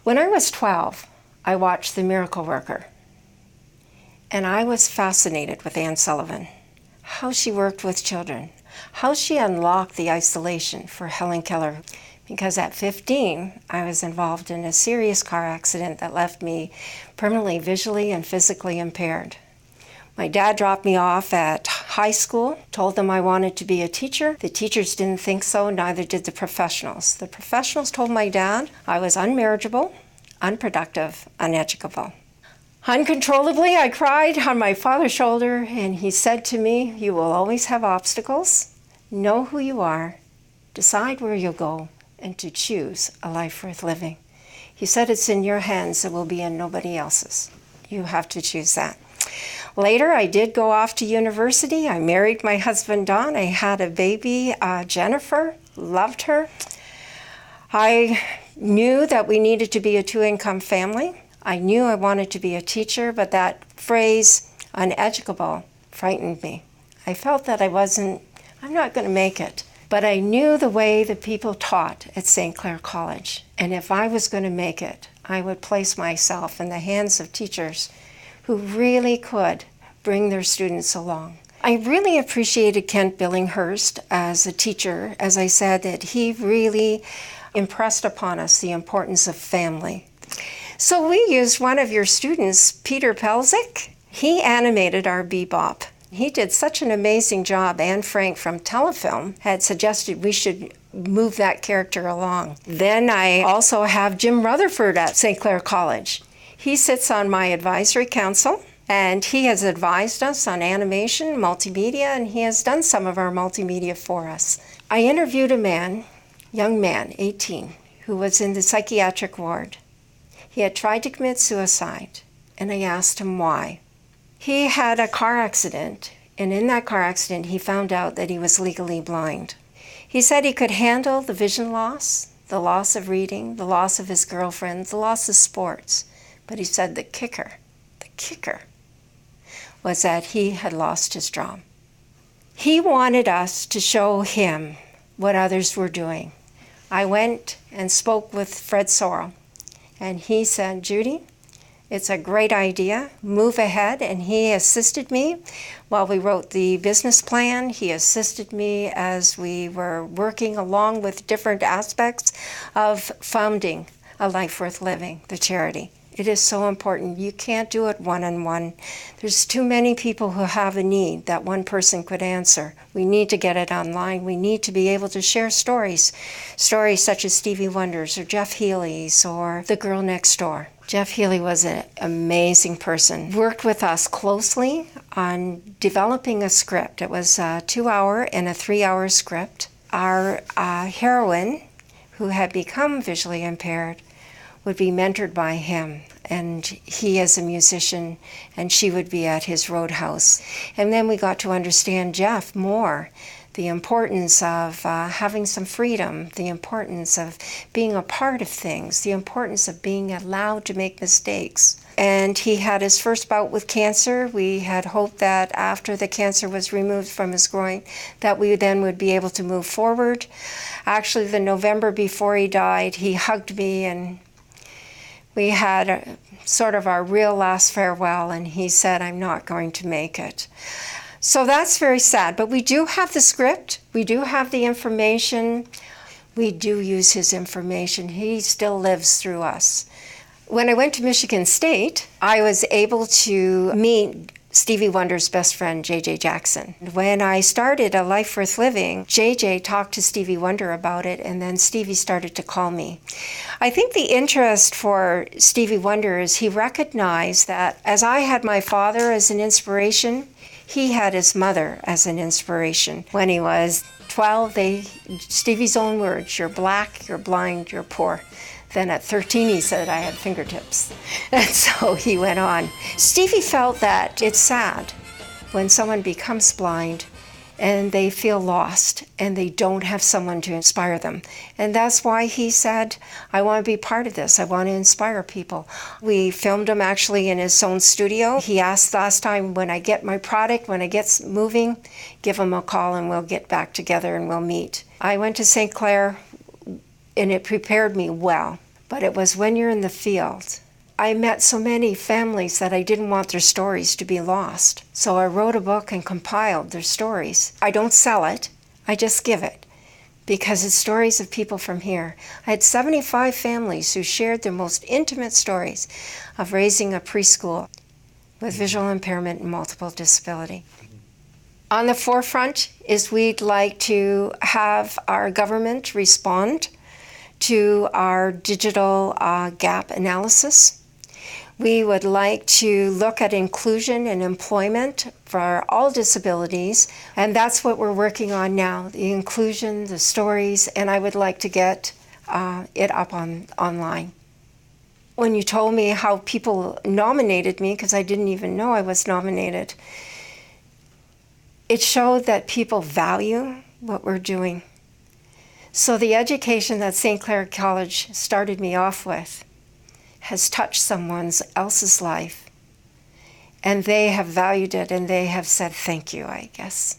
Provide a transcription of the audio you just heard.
When I was 12, I watched The Miracle Worker, and I was fascinated with Anne Sullivan, how she worked with children, how she unlocked the isolation for Helen Keller. Because at 15, I was involved in a serious car accident that left me permanently visually and physically impaired. My dad dropped me off at high school, told them I wanted to be a teacher. The teachers didn't think so, neither did the professionals. The professionals told my dad I was unmarriageable, unproductive, uneducable. Uncontrollably, I cried on my father's shoulder, and he said to me, "You will always have obstacles. Know who you are, decide where you'll go, and to choose a life worth living." He said, "It's in your hands, it will be in nobody else's. You have to choose that." Later, I did go off to university. I married my husband, Don. I had a baby, Jennifer, loved her. I knew that we needed to be a two-income family. I knew I wanted to be a teacher, but that phrase, uneducable, frightened me. I felt that I'm not going to make it. But I knew the way the people taught at St. Clair College. And if I was going to make it, I would place myself in the hands of teachers who really could bring their students along. I really appreciated Kent Billinghurst as a teacher. As I said, that he really impressed upon us the importance of family. So we used one of your students, Peter Pelzik. He animated our Bebop. He did such an amazing job. Anne Frank from Telefilm had suggested we should move that character along. Then I also have Jim Rutherford at St. Clair College. He sits on my advisory council, and he has advised us on animation, multimedia, and he has done some of our multimedia for us. I interviewed a young man, 18, who was in the psychiatric ward. He had tried to commit suicide, and I asked him why. He had a car accident, and in that car accident, he found out that he was legally blind. He said he could handle the vision loss, the loss of reading, the loss of his girlfriend, the loss of sports. But he said the kicker was that he had lost his job. He wanted us to show him what others were doing. I went and spoke with Fred Sorrell, and he said, "Judy, it's a great idea. Move ahead." And he assisted me while we wrote the business plan. He assisted me as we were working along with different aspects of founding A Life Worth Living, the charity. It is so important. You can't do it one-on-one. There's too many people who have a need that one person could answer. We need to get it online. We need to be able to share stories such as Stevie Wonder's or Jeff Healey's or The Girl Next Door. Jeff Healey was an amazing person. Worked with us closely on developing a script. It was a 2-hour and a 3-hour script. Our heroine, who had become visually impaired, would be mentored by him, and he is a musician, and she would be at his roadhouse. And then we got to understand Jeff more, the importance of having some freedom, the importance of being a part of things, the importance of being allowed to make mistakes. And he had his first bout with cancer. We had hoped that after the cancer was removed from his groin, that we then would be able to move forward. Actually, the November before he died, he hugged me, and we had sort of our real last farewell, and he said, "I'm not going to make it." So that's very sad, but we do have the script, we do have the information, we do use his information. He still lives through us. When I went to Michigan State, I was able to meet Stevie Wonder's best friend, J.J. Jackson. When I started A Life Worth Living, J.J. talked to Stevie Wonder about it, and then Stevie started to call me. I think the interest for Stevie Wonder is he recognized that as I had my father as an inspiration, he had his mother as an inspiration. When he was 12, Stevie's own words, "You're black, you're blind, you're poor." Then at 13, he said I had fingertips. And so he went on. Stevie felt that it's sad when someone becomes blind and they feel lost and they don't have someone to inspire them. And that's why he said, "I want to be part of this. I want to inspire people." We filmed him actually in his own studio. He asked last time, when I get my product, when I get moving, give him a call and we'll get back together and we'll meet. I went to St. Clair, and it prepared me well. but it was when you're in the field. I met so many families that I didn't want their stories to be lost. So I wrote a book and compiled their stories. I don't sell it, I just give it, because it's stories of people from here. I had 75 families who shared their most intimate stories of raising a preschool with visual impairment and multiple disability. On the forefront is we'd like to have our government respond to our digital gap analysis. We would like to look at inclusion and employment for all disabilities, and that's what we're working on now, the inclusion, the stories, and I would like to get it up online. When you told me how people nominated me, because I didn't even know I was nominated, it showed that people value what we're doing. So the education that St. Clair College started me off with has touched someone else's life, and they have valued it, and they have said thank you, I guess.